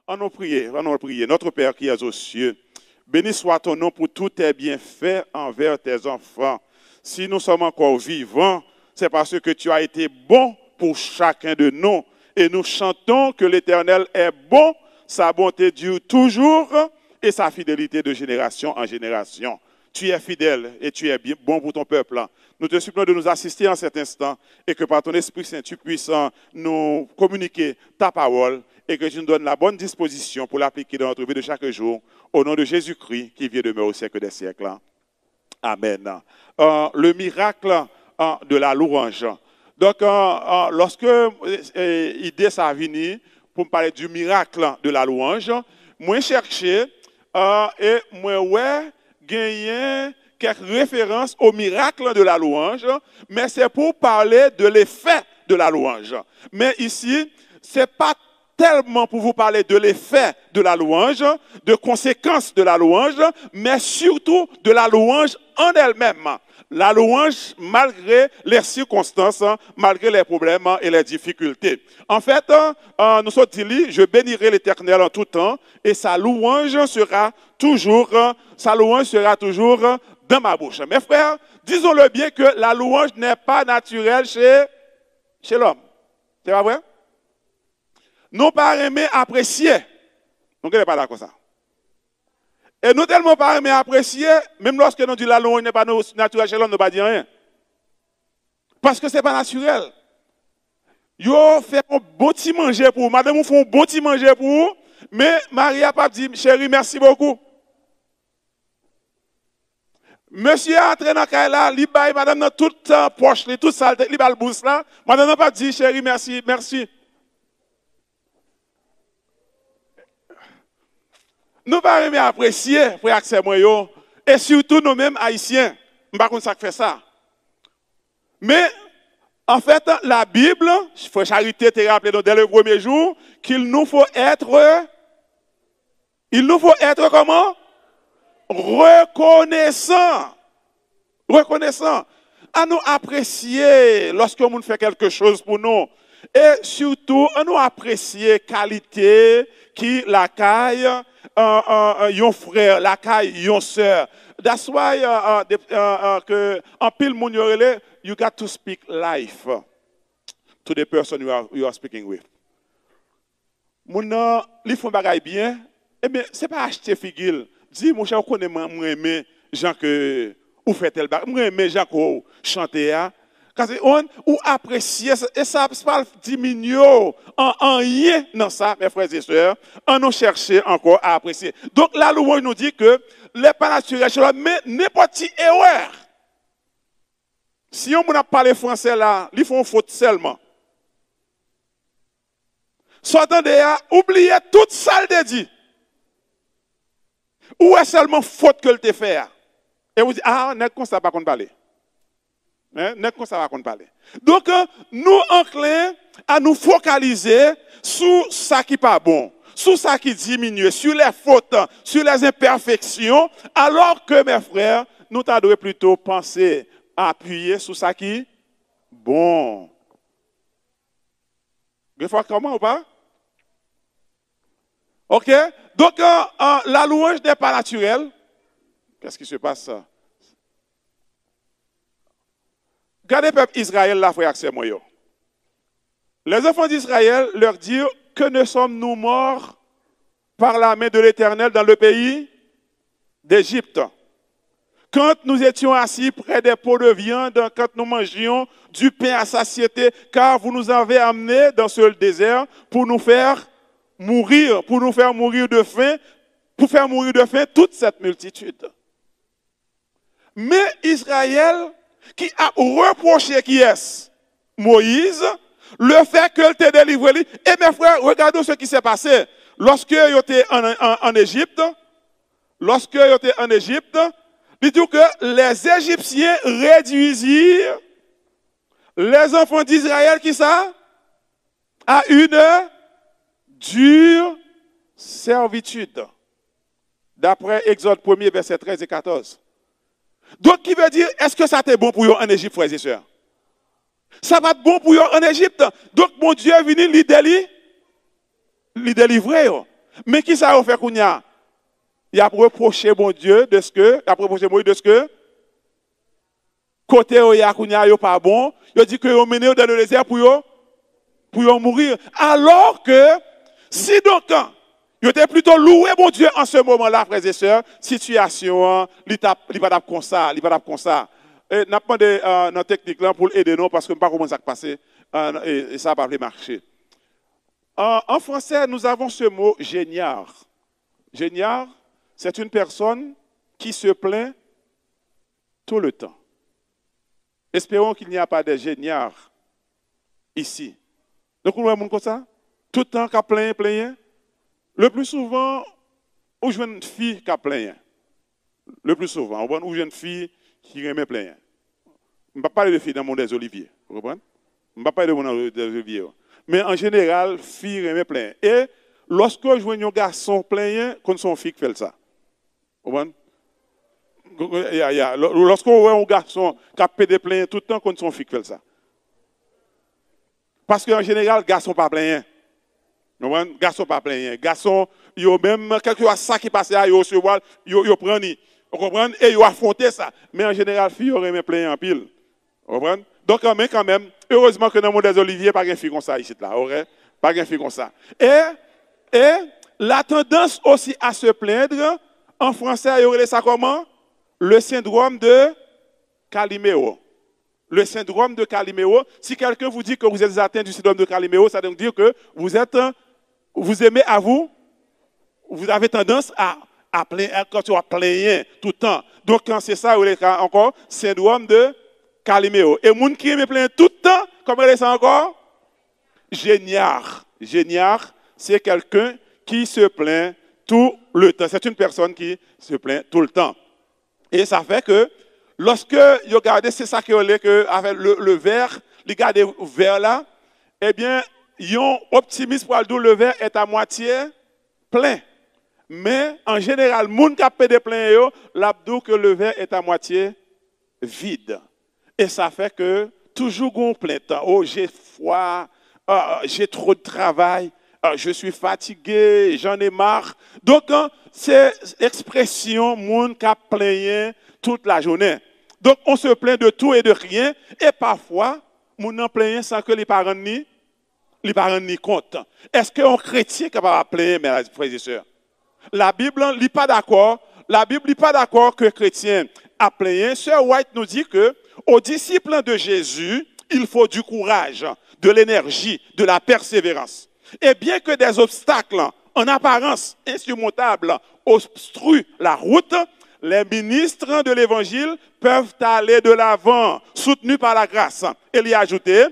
Allons prier. Notre Père qui es aux cieux, béni soit ton nom pour tous tes bienfaits envers tes enfants. Si nous sommes encore vivants, c'est parce que tu as été bon pour chacun de nous. Et nous chantons que l'Éternel est bon, sa bonté dure toujours et sa fidélité de génération en génération. Tu es fidèle et tu es bon pour ton peuple. Nous te supplions de nous assister en cet instant et que par ton Esprit Saint, tu puisses nous communiquer ta parole et que tu nous donnes la bonne disposition pour l'appliquer dans notre vie de chaque jour. Au nom de Jésus-Christ qui vient demeurer au siècle des siècles. Amen. Le miracle de la louange. Donc, lorsque l'idée ça a venu pour me parler du miracle de la louange, moi cherché et moi gagné quelques références au miracle de la louange, mais c'est pour parler de l'effet de la louange. Mais ici, c'est pas tellement pour vous parler de l'effet de la louange, de conséquences de la louange, mais surtout de la louange en elle-même. La louange malgré les circonstances, malgré les problèmes et les difficultés. En fait, nous sommes dit, je bénirai l'Éternel en tout temps et sa louange sera toujours dans ma bouche. Mes frères, disons-le bien que la louange n'est pas naturelle chez l'homme. C'est pas vrai? Nous pas aimer apprécier. Donc, elle n'est pas d'accord ça. Et nous tellement pas aimer apprécier, même lorsque nous disons la louange n'est pas naturelle chez l'homme, nous ne pas dire rien. Parce que ce n'est pas naturel. Yo fait un bon petit manger pour vous. Madame, vous font un bon petit manger pour vous. Mais Marie a pas dit, chérie, merci beaucoup. Monsieur est entré dans la là, il baille madame dans toute poche, toute saleté, il baille le bousse là. Madame n'a pas dit, chérie, merci, merci. Nous pas aimer apprécier, frère accès moi yo, et surtout nous-mêmes haïtiens. Pas comme ça fait ça. Mais en fait, la Bible, frère Charité t'a rappelé dès le premier jour qu'il nous faut être comment? Reconnaissant. Reconnaissant. À nous apprécier lorsque nous fait quelque chose pour nous. Et surtout, à nous apprécier qualité qui la caille, yon frère, la caille, yon sœur. That's why que en pile moun yorele, you got to speak life to the person you are speaking with. Moun li font bagay bien, eh bien, c'est pas acheter figil. Dis, mon cher, connais moi aimer Jean que ou fait tel bagay, moi aimer Jean ko chanter a. Parce on ou apprécier et ça pas diminuer en rien dans ça mes frères et sœurs, on nous chercher encore à apprécier. Donc la louange nous dit que les pas naturels mais n'importe quelle erreur. Si on n'a pas parlé français là, ils font faute seulement. Sortant de là, oubliez toute ça le dit. Ou est seulement faute que le te fait. Et vous dites ah, n'est comme ça pas qu'on parler. N'est comme ça va qu'on parler. Donc nous enclins à nous focaliser sur ça qui n'est pas bon, sur ça qui diminue, sur les fautes, sur les imperfections, alors que mes frères, nous devons plutôt penser à appuyer sur ça qui est bon. Vous voyez comment ou pas? Ok? Donc la louange n'est pas naturelle. Qu'est-ce qui se passe? Regardez le peuple Israël là, frère accès moi. Les enfants d'Israël leur dirent que ne sommes-nous morts par la main de l'Éternel dans le pays d'Égypte. Quand nous étions assis près des pots de viande, quand nous mangions du pain à satiété, car vous nous avez amenés dans ce désert pour nous faire mourir de faim, pour faire mourir de faim toute cette multitude. Mais Israël qui a reproché qui est Moïse, le fait qu'il t'ait délivré. Et mes frères, regardez ce qui s'est passé. Lorsque il était en Égypte, il dit que les Égyptiens réduisirent les enfants d'Israël qui ça à une dure servitude. D'après Exode 1er, verset 13 et 14. Donc, qui veut dire, est-ce que ça t'est bon pour eux en Égypte, frères et sœurs? Ça va être bon pour eux en Égypte. Donc, mon Dieu est venu les délivrer. Mais qui ça a fait qu'on y a? Il a reproché mon Dieu de ce que, il a reproché Moïse de ce que, côté où il y a qu'on y a pas bon, il a dit que vous menez dans le désert pour mourir. Alors que, si donc, il était plutôt loué mon Dieu en ce moment-là, frères et sœurs, situation, il n'est pas comme ça, il pas comme ça. Et n'a pas de notre technique là pour aider nous parce que ne pas comment ça passe et ça va pas marcher. En français, nous avons ce mot géniard. Géniard, c'est une personne qui se plaint tout le temps. Espérons qu'il n'y a pas de géniards ici. Donc, vous voyez comme ça? Tout le temps qu'à plaint. Le plus souvent, où je une fille qui a plaint. Le plus souvent, où je une fille qui aime plaint. Je ne vais pas parler de filles dans le monde des oliviers. Vous comprenez? Je ne vais pas parler de monde des oliviers. Mais en général, filles aiment plaint. Et lorsque je vois un garçon plaint, quand son fille fait ça. Vous comprenez? Lorsqu'on voit un garçon qui a pédé plaint tout le temps, quand son fille fait ça. Parce qu'en général, garçon pas plaint. Garçon pas plaint. Garçon, yo même quelque chose ça qui passe là, yo se voit, yo prend ni. Vous comprenez? Et yo affronter ça. Mais en général, fille aurait même plaint en pile. Vous comprenez? Donc quand même, heureusement que dans le monde des oliviers, pas de fille comme ça ici là, pas de fille comme ça. Et la tendance aussi à se plaindre, en français, il y aurait ça comment? Le syndrome de Calimero. Le syndrome de Calimero, si quelqu'un vous dit que vous êtes atteint du syndrome de Calimero, ça veut dire que vous aimez à vous avez tendance à plaindre, quand tu vas plaindre tout le temps. Donc quand c'est ça, vous avez encore syndrome de Calimero. Et les gens qui aiment plaindre tout le temps, comment est ça encore? Géniard. Géniard, c'est quelqu'un qui se plaint tout le temps. C'est une personne qui se plaint tout le temps. Et ça fait que lorsque vous regardez, c'est ça qui est que avec le verre, regardez le verre là, eh bien, ils ont optimiste pour dire le verre est à moitié plein. Mais en général, les gens qui ont des plein, l'abdou que le verre est à moitié vide. Et ça fait que toujours on plaint. Oh, j'ai froid, j'ai trop de travail, je suis fatigué, j'en ai marre. Donc, c'est l'expression monde qui a plaint toute la journée. Donc, on se plaint de tout et de rien. Et parfois, on en plaint sans que les parents n'y compte. Est-ce qu'un chrétien est capable de plaindre, mes frères et sœurs? La Bible n'est pas d'accord. La Bible n'est pas d'accord que le chrétien a plaint. Sœur White nous dit que aux disciples de Jésus, il faut du courage, de l'énergie, de la persévérance. Et bien que des obstacles en apparence insurmontables obstruent la route, les ministres de l'Évangile peuvent aller de l'avant, soutenus par la grâce. Et y ajouter,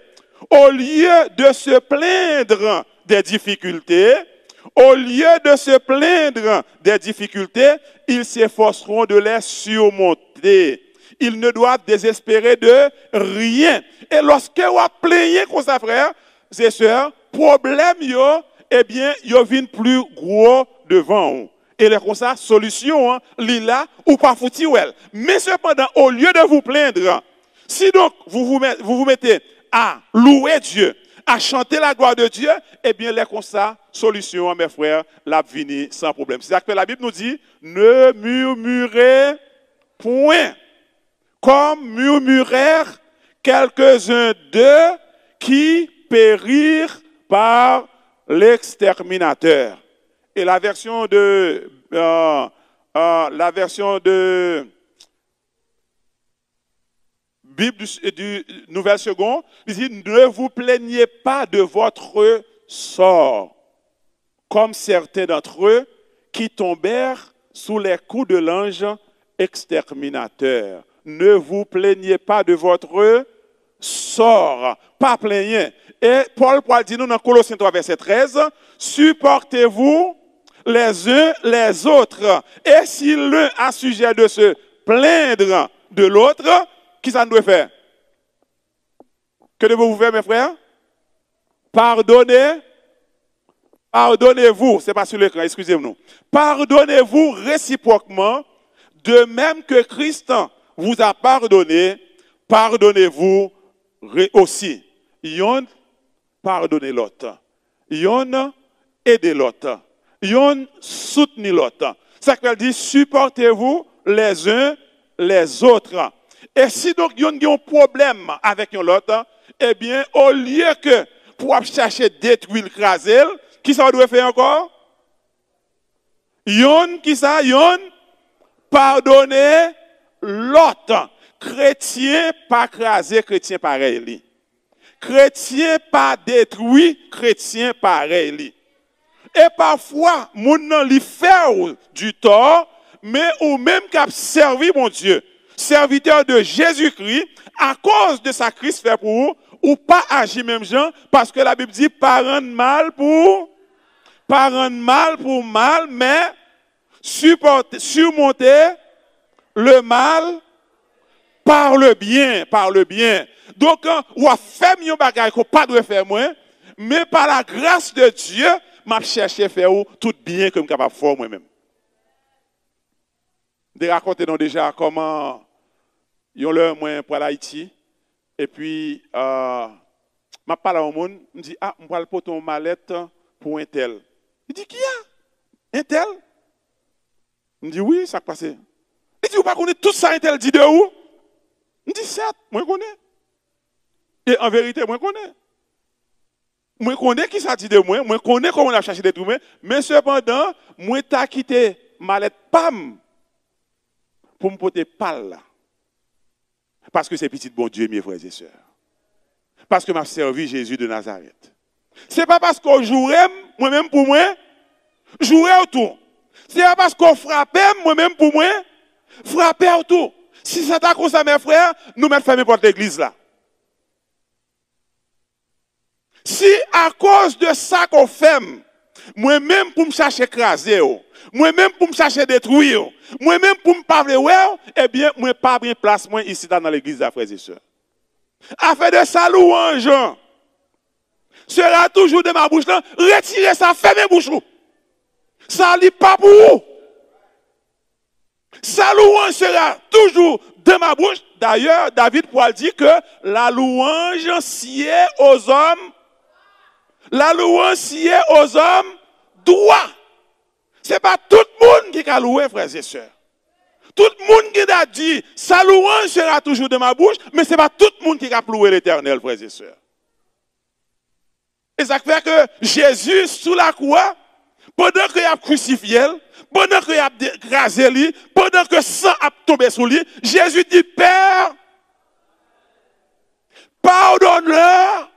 au lieu de se plaindre des difficultés, ils s'efforceront de les surmonter. Ils ne doivent désespérer de rien. Et lorsque vous plaignez comme ça, frères et sœurs, problème, eh bien, yo vient plus gros devant vous. Et là, comme ça, solution, lila ou pas fouti ou elle. Mais cependant, au lieu de vous plaindre, si donc vous vous mettez à louer Dieu, à chanter la gloire de Dieu, eh bien, là, comme ça, solution, mes frères, la vini sans problème. C'est-à-dire que la Bible nous dit, ne murmurez point, comme murmurèrent quelques-uns d'eux qui périrent par l'exterminateur. Et la version de Bible du Nouvelle Seconde, il dit, ne vous plaignez pas de votre sort, comme certains d'entre eux qui tombèrent sous les coups de l'ange exterminateur. Ne vous plaignez pas de votre sort, pas plaignez. Et Paul dit nous dans Colossiens 3, verset 13, supportez-vous les uns les autres. Et si l'un a sujet de se plaindre de l'autre, qui ça doit faire? Que devez-vous faire, mes frères? Pardonnez-vous, c'est pas sur l'écran, excusez-nous. Pardonnez-vous réciproquement, de même que Christ vous a pardonné, pardonnez-vous aussi. Yon pardonner l'autre. Yon aider l'autre. Yon soutenir l'autre. Ça veut dire supportez-vous les uns les autres. Et si donc yon a un problème avec l'autre, eh bien, au lieu que pour chercher détruire le craser, qui ça doit faire encore? Yon, qui ça? Yon, pardonner l'autre. Chrétien pas craser, chrétien pareil. Chrétien pas détruit, chrétien pareil. Et parfois, moun nan li fait du tort, mais ou même qui servi mon Dieu, serviteur de Jésus-Christ, à cause de sa Christ fait pour vous, ou pas agir même gens, parce que la Bible dit pas rendre mal pour mal, mais surmonter le mal par le bien, Donc, ou a fait mieux bagaille qu'on pas doit faire moins, mais par la grâce de Dieu, m'a cherché à faire tout bien comme capable de faire moi-même. De raconter nous déjà comment yon leur moi pour l'Haïti et puis m'a parlé au monde, me dit ah, on va le porter en mallette pour un tel. Il dit qui a? Un tel? Me dit oui, ça passe. Il dit vous pas connaître tout ça un tel dit de où? Me dit certes, moi connais. Et en vérité, moi connais. Moi connais qui ça dit de moi connais comment on a cherché des trucs, mais cependant, moi t'as quitté mallette pam pour me porter pal là. Parce que c'est petit bon Dieu, mes frères et sœurs. Parce que m'a servi Jésus de Nazareth. C'est pas parce qu'on jouerait moi-même pour moi, jouer autour. C'est pas parce qu'on frappait moi-même pour moi, frapper autour. Si ça t'a comme ça, mes frères, nous mettons fermer porte l'église là. Si à cause de ça qu'on fait, moi-même pour me chercher écraser, moi-même pour me chercher détruire, moi-même pour me parler, eh bien, moi pas bien place moi ici dans l'église, frères et sœurs. Afin de sa louange sera toujours de ma bouche là, retirez ça, fermez bouche. Ça n'est pas pour vous. Sa louange sera toujours de ma bouche. D'ailleurs, David pourra dire que la louange sied aux hommes. La louange sied aux hommes droit. Ce n'est pas tout le monde qui a loué, frères et sœurs. Tout le monde qui a dit, sa louange sera toujours de ma bouche, mais ce n'est pas tout le monde qui a loué l'Éternel, frères et sœurs. Et ça fait que Jésus, sous la croix, pendant qu'il a crucifié, pendant qu'il a écrasé lui, pendant que sang a tombé sur lui, Jésus dit, Père, pardonne-leur,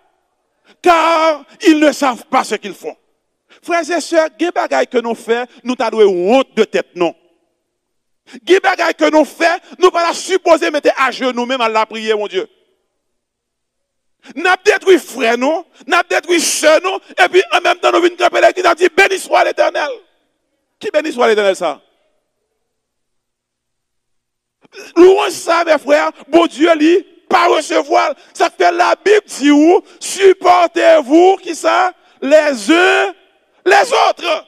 car ils ne savent pas ce qu'ils font. Frères et sœurs, il y a des bagailles que nous faisons, nous avons honte de tête, non. Il y a des bagailles que nous faisons, nous ne pouvons pas supposer mettre à genoux même à la prière, mon Dieu. Nous avons détruit frère, nous, nous avons détruit soeur, nous, et puis en même temps, nous venons camper qui a dit, béni soit l'Éternel. Qui béni soit l'Éternel, ça? Louange ça, mes frères, bon Dieu, lui, pas recevoir. Ça fait la Bible dit où, supportez-vous, qui ça? Les uns, les autres.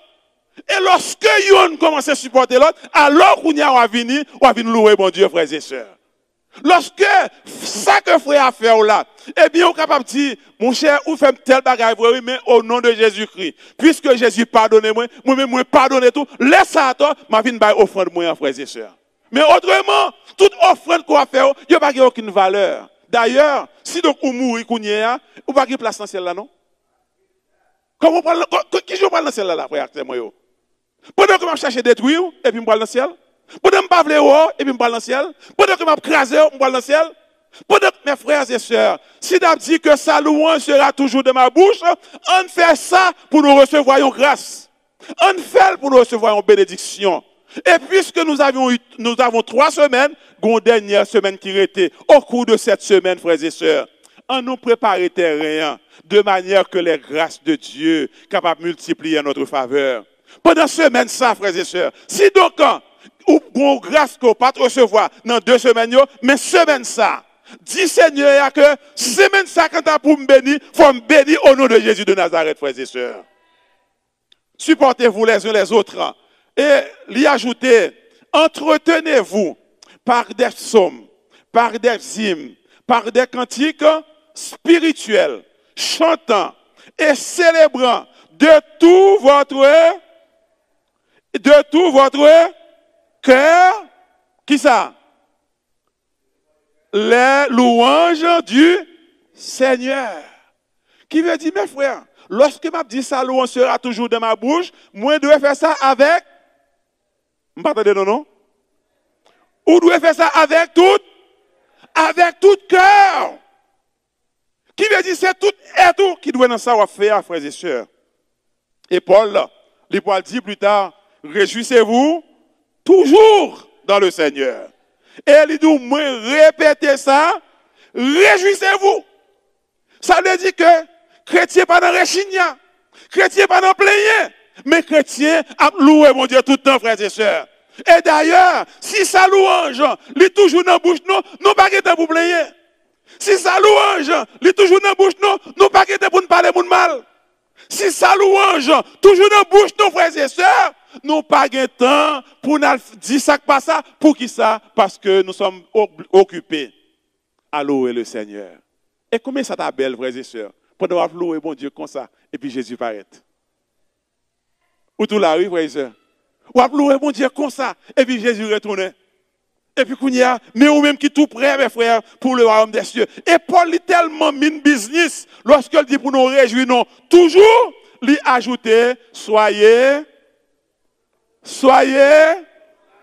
Et lorsque yon commence à supporter l'autre, alors qu'on y a venu louer mon Dieu, frères et sœurs. Lorsque ça que frère a fait là, eh bien, on est capable de dire, mon cher, vous faites tel bagage, mais au nom de Jésus-Christ. Puisque Jésus pardonne moi-même, moi pardonne tout, laisse ça à toi, ma vie ne va offrande moi, frères et sœurs. Mais autrement, toute offrande qu'on va faire, il n'y a pas aucune valeur. D'ailleurs, si donc vous mourrez, vous n'avez pas de place dans celle là, non? Comment qui je parle dans celle là, frère, c'est moi. Pendant que je cherche à détruire, et puis je parle dans le ciel. Pendant que je parle et puis je parle dans le ciel. Pendant que je crase, je parle dans le ciel. Pendant que mes frères et sœurs, si tu dit que sa louange sera toujours de ma bouche, on fait ça pour nous recevoir une grâce. On fait pour nous recevoir une bénédiction. Et puisque nous avons 3 semaines, une dernière semaine qui était au cours de cette semaine, frères et sœurs, on nous prépare terrain de manière que les grâces de Dieu capables de multiplier en notre faveur. Pendant semaine ça, frères et sœurs, si donc ou bon grâce qu'on pas recevoir dans 2 semaines, mais semaine ça, dis Seigneur que semaine ça quand tu pour me bénir, faut me bénir au nom de Jésus de Nazareth, frères et sœurs. Supportez-vous les uns les autres. Et l'y ajouter, entretenez-vous par des psaumes, par des hymnes, par des cantiques, spirituel, chantant et célébrant de tout votre cœur, qui ça? Les louanges du Seigneur. Qui veut dire, mes frères, lorsque m'a dit ça, louange sera toujours dans ma bouche, moi, je dois faire ça avec, vous m'entendez, non? Ou doit faire ça avec tout cœur. Qui veut dire, c'est tout et tout qui doit dans ça faire, frères et sœurs. Et Paul dit plus tard, réjouissez-vous toujours dans le Seigneur. Et il dit, moi, répétez ça, réjouissez-vous. Ça veut dire que chrétien pas dans réchigna, chrétien pas dans plaigner, mais chrétien a loué mon Dieu tout le temps, frères et sœurs. Et d'ailleurs, si ça louange, il est toujours dans la bouche, nous pas de temps pour plaigner. Si ça louange, il est toujours dans la bouche, nous pas de temps pour nous parler de mal. Si ça louange, toujours dans la bouche, nos frères et sœurs, nous pas de temps pour nous dire ça pas ça. Pour qui ça? Parce que nous sommes occupés à louer le Seigneur. Et combien ça t'a belle, frères et sœurs, pour avoir loué mon Dieu comme ça, et puis Jésus paraît. Ou tout la rue, frères et sœurs. Ou à louer mon Dieu comme ça, et puis Jésus retourne. Et puis Kounia, mais ou même qui tout prêt, mes frères, pour le royaume des cieux. Et Paul est tellement min business, lorsqu'il dit pour nous réjouir, non, toujours, lui ajouter, soyez,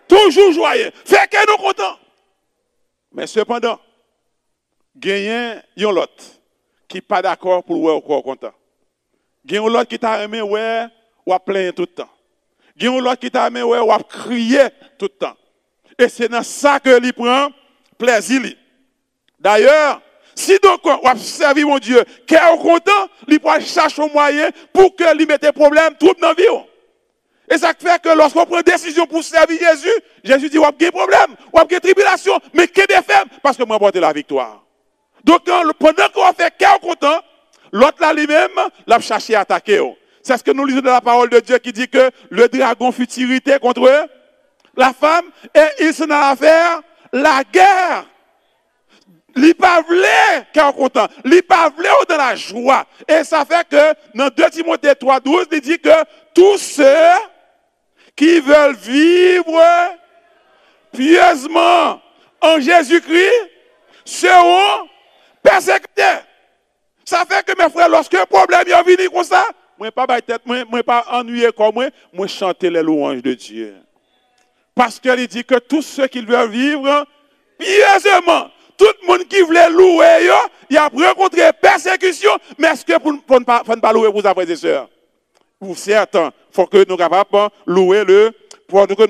toujours joyeux. Fait que nous contents. Mais cependant, gagnez yon l'autre qui pas d'accord pour ouais encore content. Gagnez l'autre qui t'a aimé ouais ou à plaindre tout le temps. Gagnez l'autre qui t'a aimé ouais ou à crier tout le temps. Et c'est dans ça que lui prend plaisir. D'ailleurs, si donc on a servi mon Dieu, qu'il est content, il peut chercher un moyen pour que lui mette des problèmes tout dans la vie. Et ça fait que lorsqu'on prend décision pour servir Jésus, Jésus dit, on a des problèmes, on a des tribulations, mais qu'il est ferme, parce que moi, je porte la victoire. Donc, pendant qu'on fait qu'il est content, l'autre là lui-même, l'a cherché à attaquer. C'est ce que nous lisons dans la parole de Dieu qui dit que le dragon fut irrité contre eux, la femme, et il s'en a faire la guerre. Li pa vle qui est content, li pa vle dans la joie. Et ça fait que dans 2 Timothée 3:12, il dit que tous ceux qui veulent vivre pieusement en Jésus-Christ seront persécutés. Ça fait que mes frères, lorsque un problème est venu comme ça, moi pas bailler tête, moi pas ennuyé comme moi chanter les louanges de Dieu. Parce qu'il dit que tous ceux qui veulent vivre pieusement, tout le monde qui voulait louer, il a rencontré persécution, mais est-ce que pour ne pas louer vos frères et sœurs? Pour certains, il faut que nous soyons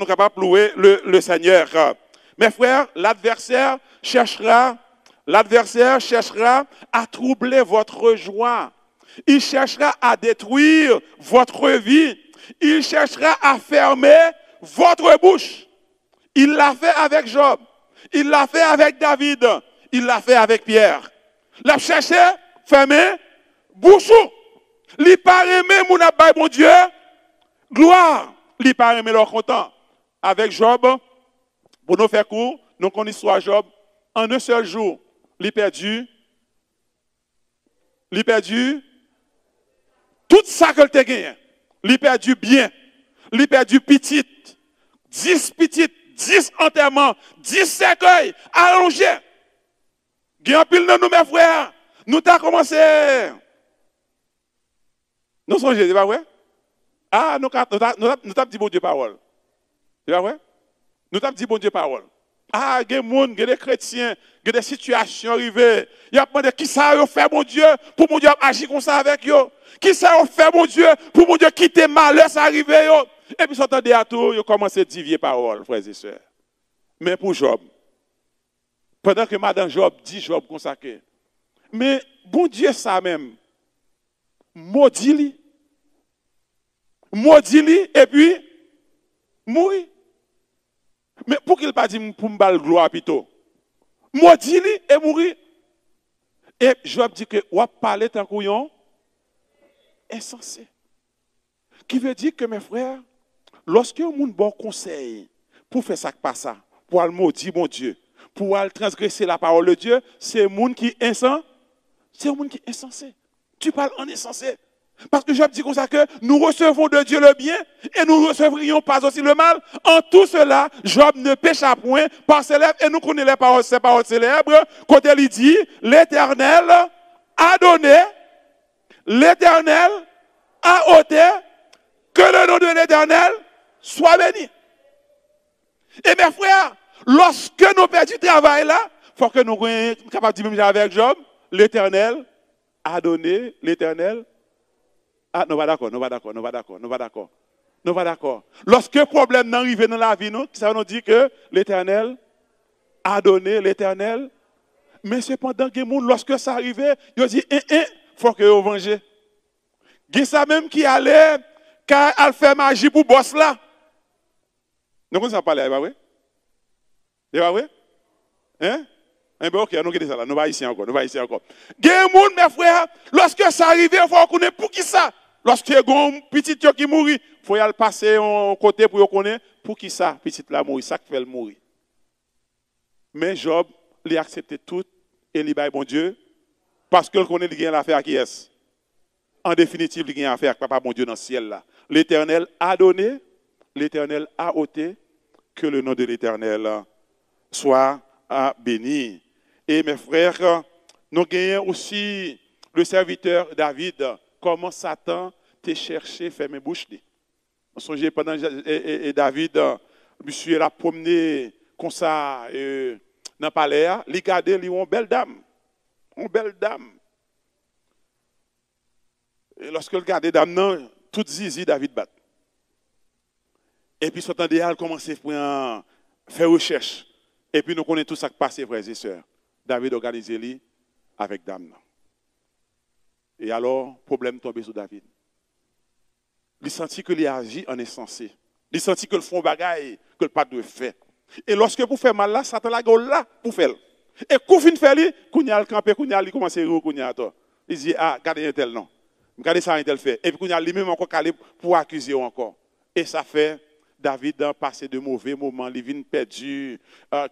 capables de louer le Seigneur. Mes frères, l'adversaire cherchera à troubler votre joie. Il cherchera à détruire votre vie. Il cherchera à fermer votre bouche. Il l'a fait avec Job. Il l'a fait avec David. Il l'a fait avec Pierre. Il a cherché, fermé, bouche. Il pas aimé mon abbé, mon Dieu. Gloire. Il pas aimé leur content. Avec Job, pour nous faire court, nous connaissons l'histoire Job. En un seul jour, il perdu tout ça que tu as gagné. Il perdu bien. Il perdu petit. 10 petites. 10 enterrements, 10 cercueils allongés. Gagne pile de nous, mes frères. Nous t'avons commencé. Nous sommes, c'est pas vrai? Ah, nous t'avons dit bon Dieu parole. C'est pas vrai? Nous t'avons dit bon Dieu parole. Ah, il y a des gens, il y a des chrétiens, il y a des situations arrivées. Il y a demandé qui ça a fait, mon Dieu, pour mon Dieu agir comme ça avec eux. Qui ça a fait, mon Dieu, pour mon Dieu quitter malheur, ça arrivé. Et puis, s'entendez à tout, ils ont commencé à divier parole, frères et sœurs. Mais pour Job, pendant que Madame Job dit Job consacré, mais bon Dieu, ça même, maudit-lui, et puis, mourir. Mais pour qu'il ne pas dire pour me balle gloire plutôt, maudit-lui et mourir. Et Job dit que, on va parler d'un couillon insensé. Qui veut dire que, mes frères, lorsque on a un bon conseil pour faire ça, pas ça, pour aller maudire mon Dieu, pour aller transgresser la parole de Dieu, c'est le monde qui est insensé. c'est un monde qui est insensé. Tu parles en insensé. Parce que Job dit comme ça que nous recevons de Dieu le bien et nous ne recevrions pas aussi le mal. En tout cela, Job ne pécha point par ses lèvres et nous connaissons les paroles, ces paroles célèbres. Quand il dit, l'Éternel a donné, l'Éternel a ôté, que le nom de l'Éternel soit béni. Et mes frères, lorsque nous perdons du travail là, il faut que nous soyons capables de dire avec Job, l'Éternel a donné, l'Éternel. Ah, nous va d'accord, nous va d'accord, nous va d'accord, nous va d'accord. Nous va d'accord. Lorsque le problème n'arrive dans la vie, nous, ça nous dit que l'Éternel a donné, l'Éternel. Mais cependant, lorsque ça arrivait, il dit, il faut que vous vengez. Il y a ça même qui allait, quand elle fait magie pour boss là. Nous ne pas là, pas vrai? C'est pas vrai? Hein? Eh bien, ok, nous ça là, nous va ici encore, nous va ici encore. Il y a des gens, mes frères, lorsque ça arrive, il faut qu'on ait pour qui ça? Lorsque il y a un petit qui mourit, il faut y aller passer en côté pour connaître pour qui ça, petit là mourir, ça qui fait le mourir. Mais Job, il a accepté tout et il a bon Dieu parce qu'il connaît qu'il a l'affaire à qui est. En définitive, il a affaire avec Papa bon Dieu dans le ciel là. L'Éternel a donné, l'Éternel a ôté, que le nom de l'Éternel soit béni. Et mes frères, nous gagnons aussi le serviteur David. Comment Satan t'a cherché, fait mes bouches. On songeait pendant et David, monsieur l'a promené comme ça dans le palais, il regardait, il une belle dame. Une belle dame. Et lorsque il regardait dame, non, tout zizi David bat. Et puis, s'entendait, elle commençait à faire recherche. Et puis, nous connaissons tout ça qui passe, frères et sœurs. David organisait lui avec dame. Et alors, problème tombé sur David. Il sentit que il agit en insensé. Il sentit que le fond bagaille, que le pas de fait. Et lorsque vous faites mal là, Satan la gueule là pour faire. Et quand vous faites lui, quand il a le campé, quand il a commencé à rire, quand il a toi. Il dit, ah, regardez un tel non. Regardez ça un tel fait. Et puis quand il a lui-même encore calé pour accuser encore. Et ça fait David a passé de mauvais moments, il vient perdu,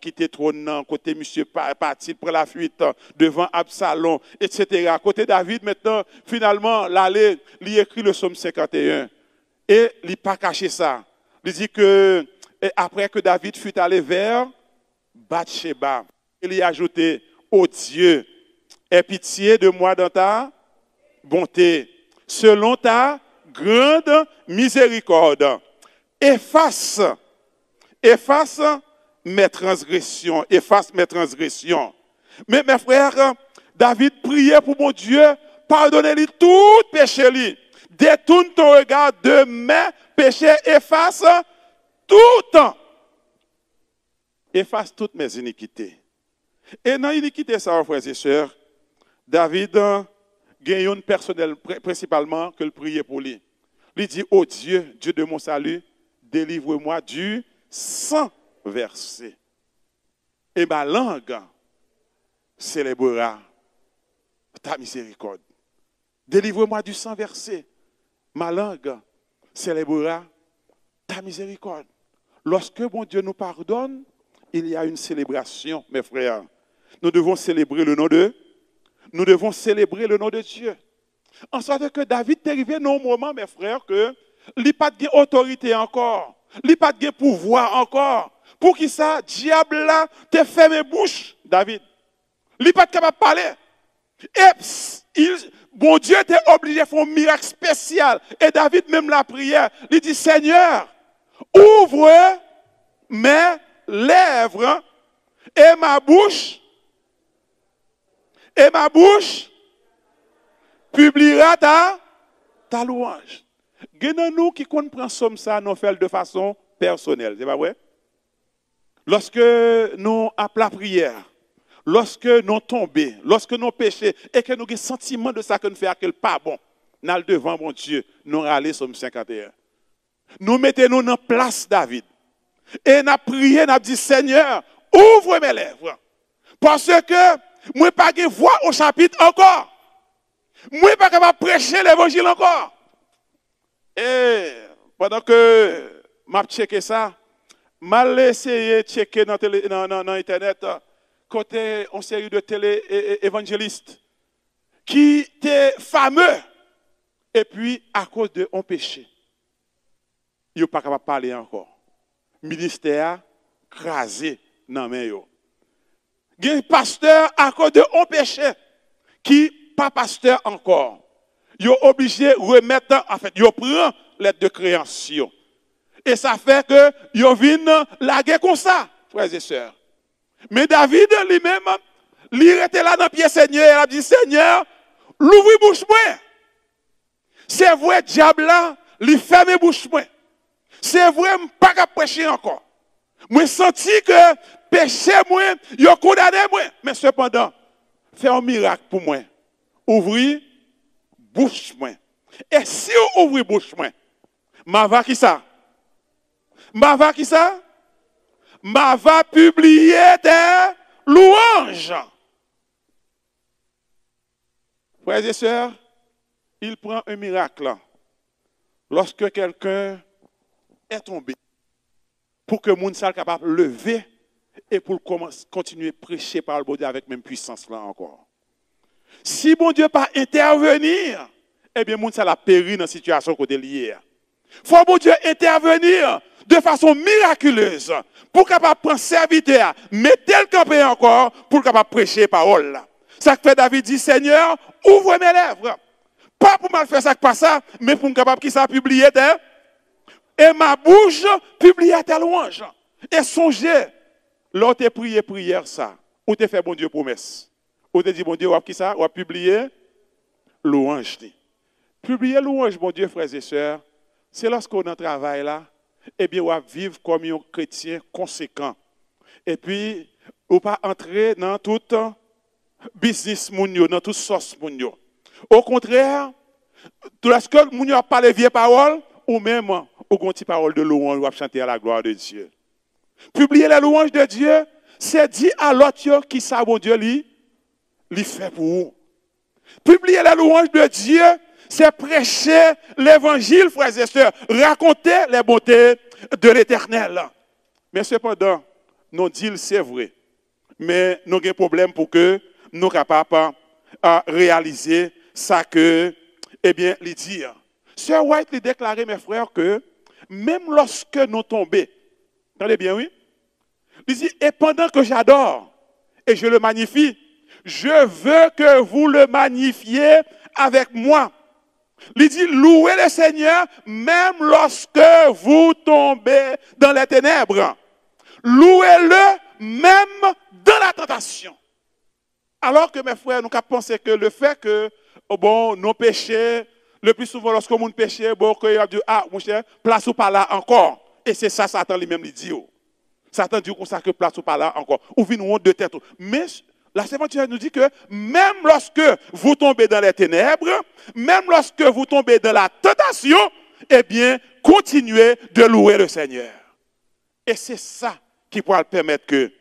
quitter trône, côté monsieur parti pour la fuite devant Absalom, etc. Côté David, maintenant, finalement, l'aller, il écrit le psaume 51. Et il n'a pas caché ça. Il dit que, après que David fut allé vers Bathsheba, il a ajouté, ô Dieu, aie pitié de moi dans ta bonté, selon ta grande miséricorde. Efface mes transgressions, efface mes transgressions. Mais mes frères, David priait pour mon Dieu, pardonnez-lui tout péché lui. Détourne ton regard de mes péchés, efface tout. Efface toutes mes iniquités. Et dans l'iniquité, ça, frères et sœurs, David gagne une personnelle principalement que le priait pour lui. Il dit, oh Dieu, Dieu de mon salut, délivre-moi du sang versé. Et ma langue célébrera ta miséricorde. Délivre-moi du sang versé. Ma langue célébrera ta miséricorde. Lorsque mon Dieu nous pardonne, il y a une célébration, mes frères. Nous devons célébrer le nom de Dieu. En sorte que David est arrivé dans un moment, mes frères, que il n'a pas de autorité encore. Il n'a pas de pouvoir encore. Pour qui ça, diable là, te fait mes bouches, David. Il n'est pas capable de parler. Et bon Dieu t'est obligé de faire un miracle spécial. Et David même la prière, il dit, Seigneur, ouvre mes lèvres et ma bouche publiera ta louange. Gen nous qui comprend somme ça, nous faisons de façon personnelle, c'est pas vrai? Lorsque nous appelons la prière, lorsque nous tombons, lorsque nous péchons et que nous avons le sentiment de ça que nous faisons que pas bon, nous allons devant mon Dieu, nous allons Somme 51. Nous mettons-nous dans place David. Et nous prions, nous disons Seigneur, ouvre mes lèvres. Parce que moi n'ai pas de voix au chapitre encore. Moi n'ai pas capable de prêcher l'évangile encore. Et pendant que je checké ça, mal essayé de checker dans Internet côté une série de télé-évangélistes qui était fameux, et puis à cause de un péché, il n'est pas capable de parler encore. Ministère crasé dans les mains. Il y a un pasteur à cause de un péché, qui pas pasteur encore. Il est obligé de remettre, en fait, il prend l'aide de création. Et ça fait que il vient la guerre comme ça, frères et sœurs. Mais David lui-même, il était là dans le pied Seigneur, il a dit, Seigneur, l'ouvre bouche moi. C'est vrai, diable là, il ferme bouche moi. C'est vrai, je ne pas capable prêcher encore. Moi, senti que péché moi, il a condamné moi. Mais cependant, fais un miracle pour moi. Ouvrir bouche moi. Et si on ouvre bouche moi, ma va qui ça? Ma va qui ça? Ma va publier des louanges. Frères et sœurs, il prend un miracle lorsque quelqu'un est tombé pour que moun soit capable de lever et pour continuer à prêcher par le bon Dieu avec même puissance là encore. Si bon Dieu pas intervenir, eh bien moun ça péri dans la situation côté lié. Faut bon Dieu intervenir de façon miraculeuse pour capable prendre serviteur, mettre le campé encore pour capable prêcher parole. Ça que fait David dit Seigneur, ouvre mes lèvres. Pas pour mal faire ça que pas ça, mais pour capable qui ça publier et ma bouche publier tes louanges. Et songez, l'autre te prié prière ça, ou te fait bon Dieu promesse. Ou te dit bon Dieu, ou qui ça, ou publier louange. Publier louange, bon Dieu, frères et sœurs, c'est lorsqu'on est en travail là, eh bien, on va vivre comme un chrétien conséquent. Et puis, on pas entrer dans tout business mounio, dans toute sauce mounio. Au contraire, lorsque mounio a parlé vieille parole, ou même au petit parole de louange, on va chanter à la gloire de Dieu. Publier la louange de Dieu, c'est dire à l'autre qui ça, bon Dieu, lui fait pour vous. Publier la louange de Dieu, c'est prêcher l'évangile, frères et sœurs, raconter les bontés de l'Éternel. Mais cependant, nous disons c'est vrai. Mais nous avons un problème pour que nous soyons capables de réaliser ça que, eh bien, lui dire. Sœur White lui déclaré, mes frères, que même lorsque nous tombons, entendez bien, oui? Il dit, et pendant que j'adore et je le magnifie, je veux que vous le magnifiez avec moi. Il dit, louez le Seigneur même lorsque vous tombez dans les ténèbres. Louez-le même dans la tentation. Alors que mes frères, nous avons pensé que le fait que, bon, nos péchés, le plus souvent lorsque nous péchons, bon, qu'il a dit, ah, mon cher, place ou pas là encore. Et c'est ça, Satan lui-même lui dit. Satan dit comme ça que place ou pas là encore. Ou vient nous honte de tête. Mais la Sainte nous dit que même lorsque vous tombez dans les ténèbres, même lorsque vous tombez dans la tentation, eh bien, continuez de louer le Seigneur. Et c'est ça qui pourra permettre que,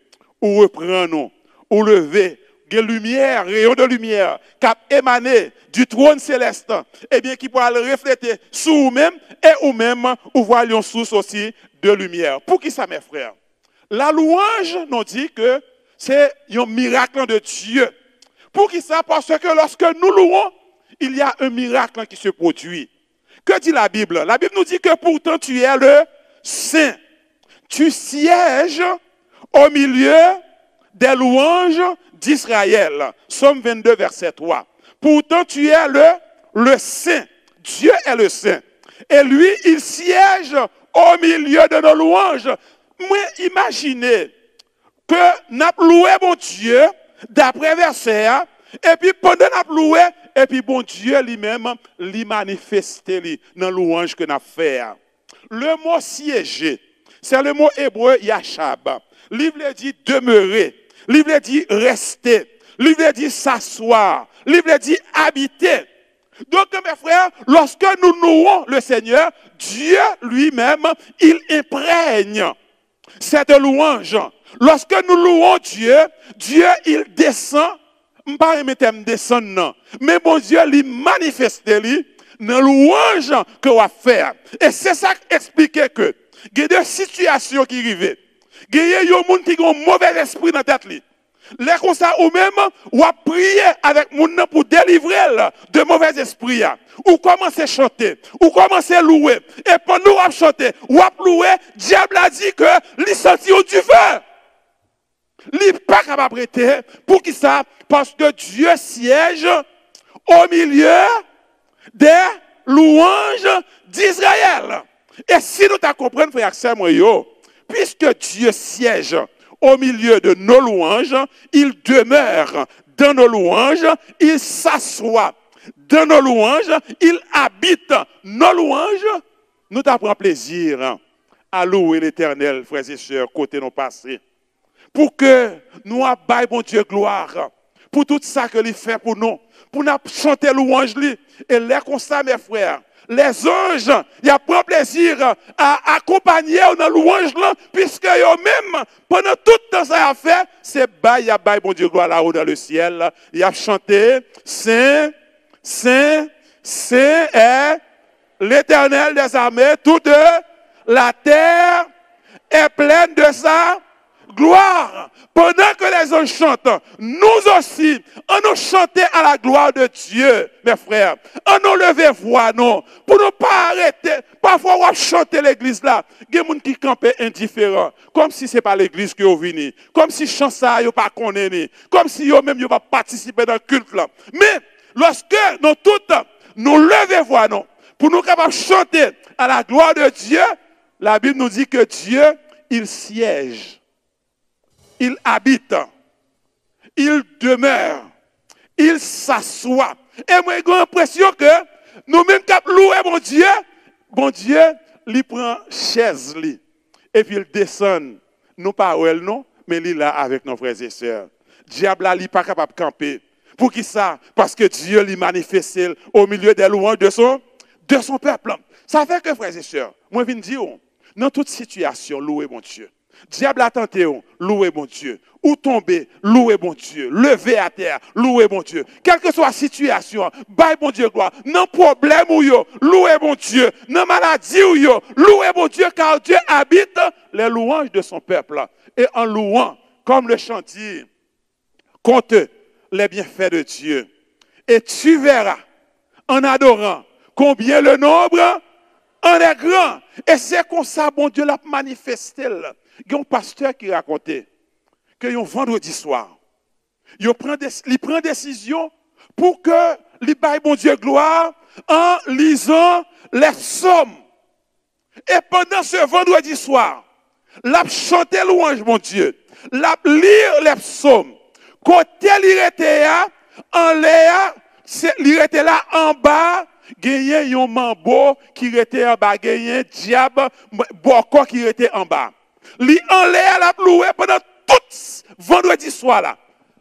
ou reprenons, ou lever, des lumières, rayons de lumière, qui a émané du trône céleste, eh bien, qui pourra le refléter sur vous-même, et vous-même, ou voyez une source aussi de lumière. Pour qui ça, mes frères? La louange nous dit que c'est un miracle de Dieu. Pour qui ça? Parce que lorsque nous louons, il y a un miracle qui se produit. Que dit la Bible? La Bible nous dit que pourtant tu es le Saint. Tu sièges au milieu des louanges d'Israël. Somme 22, verset 3. Pourtant tu es le Saint. Dieu est le Saint. Et lui, il siège au milieu de nos louanges. Moi, imaginez que nous avons loué mon Dieu d'après verset, et puis pendant nous avons loué, et puis bon Dieu lui-même, lui manifesté dans la louange que nous avons fait. Le mot siéger, c'est le mot hébreu yachab. L'Ible dit demeurer, l'Ible dit rester, l'Ible dit s'asseoir, l'Ible dit habiter. Donc, mes frères, lorsque nous louons le Seigneur, Dieu lui-même, il imprègne cette louange. Lorsque nous louons Dieu, Dieu, il descend, pas un descend, non. Mais bon Dieu, il manifeste lui dans la louange que va faire. Et c'est ça qui explique que, il y a des situations qui arrivent. Il y a des gens qui ont un mauvais esprit dans la tête. Les comme ça ou même ou à prier avec mon nom pour délivrer de mauvais esprits. Ou commencer à chanter, ou commencer à louer. Et pendant qu'on chanter, ou à louer, diable a dit que les sorti du feu. Il n'est pas capable de prêter. Pour qui ça? Parce que Dieu siège au milieu des louanges d'Israël. Et si nous t'as compris, frère Samuel, puisque Dieu siège au milieu de nos louanges, il demeure dans nos louanges, il s'assoit dans nos louanges, il habite nos louanges, nous t'apprend plaisir à louer l'Éternel, frères et sœurs, côté nos passés. Pour que nous abaillons, bon Dieu, gloire, pour tout ça que lui fait pour nous, pour nous chanter louange lui. Et là, comme ça, mes frères, les anges, ils prennent plaisir à accompagner dans louange là, puisque eux-mêmes, pendant tout le temps ça a fait, c'est bail, bon Dieu, gloire là-haut dans le ciel. Ils ont chanté, Saint, Saint, Saint est l'Éternel des armées, toute la terre est pleine de sa gloire. Pendant que les anges chantent, nous aussi, on nous chanter à la gloire de Dieu, mes frères. On nous lever voix, non, pour ne pas arrêter. Parfois, on va chanter l'église là. Il y a des gens qui campent indifférents, comme si ce n'est pas l'église qui est venue, comme si chant ça, ils pas connaît, comme si eux-mêmes n'ont pas participé dans le culte là. Mais, lorsque nous toutes, nous lever voix, non, pour nous capables chanter à la gloire de Dieu, la Bible nous dit que Dieu, il siège. Il habite, il demeure, il s'assoit. Et moi, j'ai l'impression que nous-mêmes qui louons bon Dieu, il prend chaise, et puis il descend, non pas où elle, non, mais il est là avec nos frères et sœurs. Diable, il n'est pas capable de camper. Pour qui ça? Parce que Dieu lui manifeste au milieu des louanges de son peuple. Ça fait que, frères et sœurs, moi, je viens dire, dans toute situation, louez mon Dieu. Diable a tenté, louez mon Dieu. Ou tomber, louez mon Dieu. Lever à terre, louez mon Dieu. Quelle que soit la situation, bye mon Dieu gloire. Non problème ou yo, louez mon Dieu. Non maladie ou yo, louez mon Dieu, car Dieu habite les louanges de son peuple. Et en louant, comme le chant dit, compte les bienfaits de Dieu. Et tu verras, en adorant, combien le nombre en est grand. Et c'est comme ça, bon Dieu l'a manifesté. Il y a un pasteur qui racontait que un vendredi soir, il prend décision pour que il baille bon Dieu gloire en lisant les psaumes. Et pendant ce vendredi soir, l'a chanté louange mon Dieu, l'a lire les psaumes. Côté il était là en bas, gagné un mambo qui était en bas, gagné diable boko qui était en bas. Li en l'air la loué pendant tout vendredi soir là.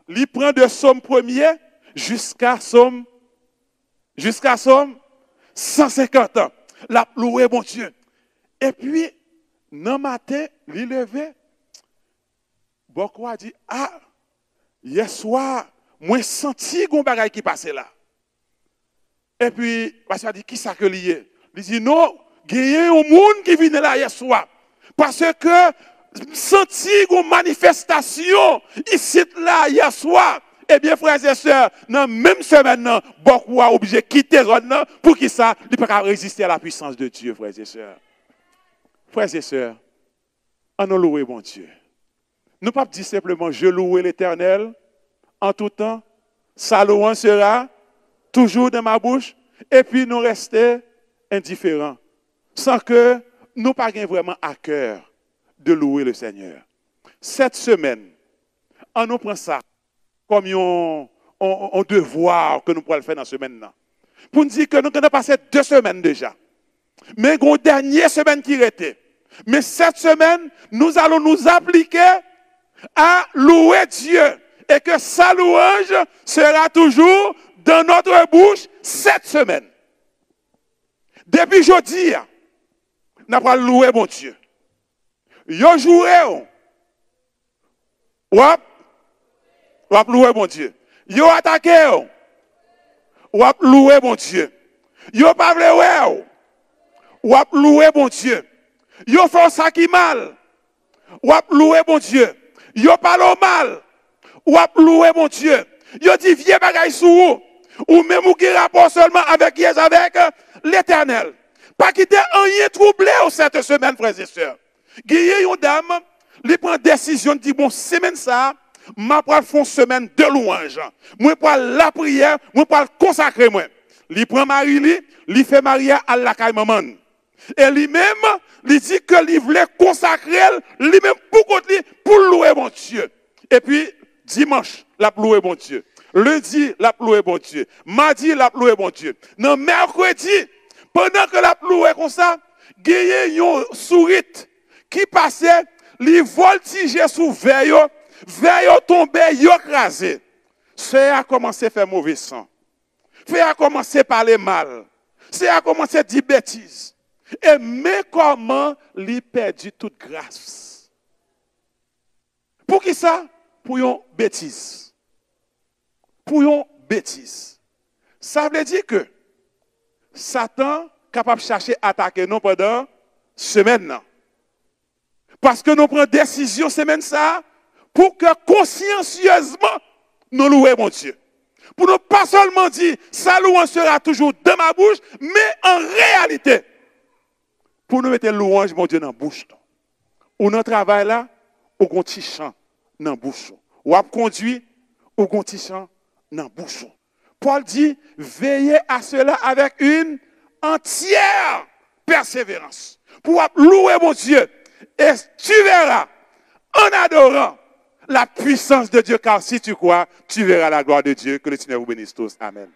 Li prend de somme premier jusqu'à somme 150 ans. La loué mon Dieu. Et puis dans matin, li levé Boko a dit hier soir, moi senti gon bagay qui passait là. Et puis parce a dit qui ça que lié? Il dit non, il y a un monde qui vient là hier soir. Parce que senti une manifestation ici là hier soir. Eh bien, frères et sœurs, dans même semaine, beaucoup a obligé de quitter la zone pour qui ça, il ne peut pas résister à la puissance de Dieu, frères et sœurs. Frères et sœurs, on a loué mon Dieu. Nous ne pouvons pas dire simplement je loue l'Éternel en tout temps, sa louange sera toujours dans ma bouche, et puis nous rester indifférents, sans que nous n'ayons vraiment à cœur de louer le Seigneur. Cette semaine, on nous prend ça comme un devoir que nous pourrons faire dans la semaine. Pour nous dire que nous avons passé 2 semaines déjà. Mais une dernière semaine qui était. Mais cette semaine, nous allons nous appliquer à louer Dieu. Et que sa louange sera toujours dans notre bouche cette semaine. Depuis jeudi, nous allons louer mon Dieu. Yo joué, wap louer mon Dieu. Yo attaqué, wap louer mon Dieu. Yo pas vle wap louer mon Dieu. Yo fait ça qui mal, wap louer mon Dieu. Yo parle mal, ou à louer mon Dieu. Yo dit vieux bagaille sous vous. Ou même ou qui rapport seulement avec l'Éternel. Pas quitter rien troublé cette semaine, frères et sœurs. Guillaume, une dame, il prend décision de dire, bon, semaine ça, ma pour faire une semaine de louange. Moi pour la prière, moi pour consacrer moi. Il prend Marie, il fait Maria à la caille maman. Et lui-même, il dit que il voulait consacrer lui-même pour louer mon Dieu. Et puis, dimanche, la louer mon Dieu. Lundi, la louer mon Dieu. Mardi, la louer mon Dieu. Non, mercredi, pendant que la louer comme ça, il y a un sourite qui passait, il voltigeait sous veille, tombé, il écrasé. C'est à commencer à faire mauvais sang. C'est à commencer à parler mal. C'est à commencer à dire bêtises. Et mais comment il perdu toute grâce? Pour qui ça? Pour une bêtise. Pour une bêtise. Ça veut dire que Satan est capable de chercher à attaquer nous pendant semaine. Parce que nous prenons décision semaine ça pour que consciencieusement nous louons mon Dieu. Pour ne pas seulement dire sa louange sera toujours dans ma bouche, mais en réalité, pour nous mettre louange, mon Dieu, dans la bouche. Ou dans le travail là, ou un petit chant dans la bouche. Ou à conduire, ou un petit chant dans la bouche. Paul dit, veillez à cela avec une entière persévérance. Pour louer mon Dieu. Et tu verras, en adorant la puissance de Dieu, car si tu crois, tu verras la gloire de Dieu. Que le Seigneur vous bénisse tous. Amen.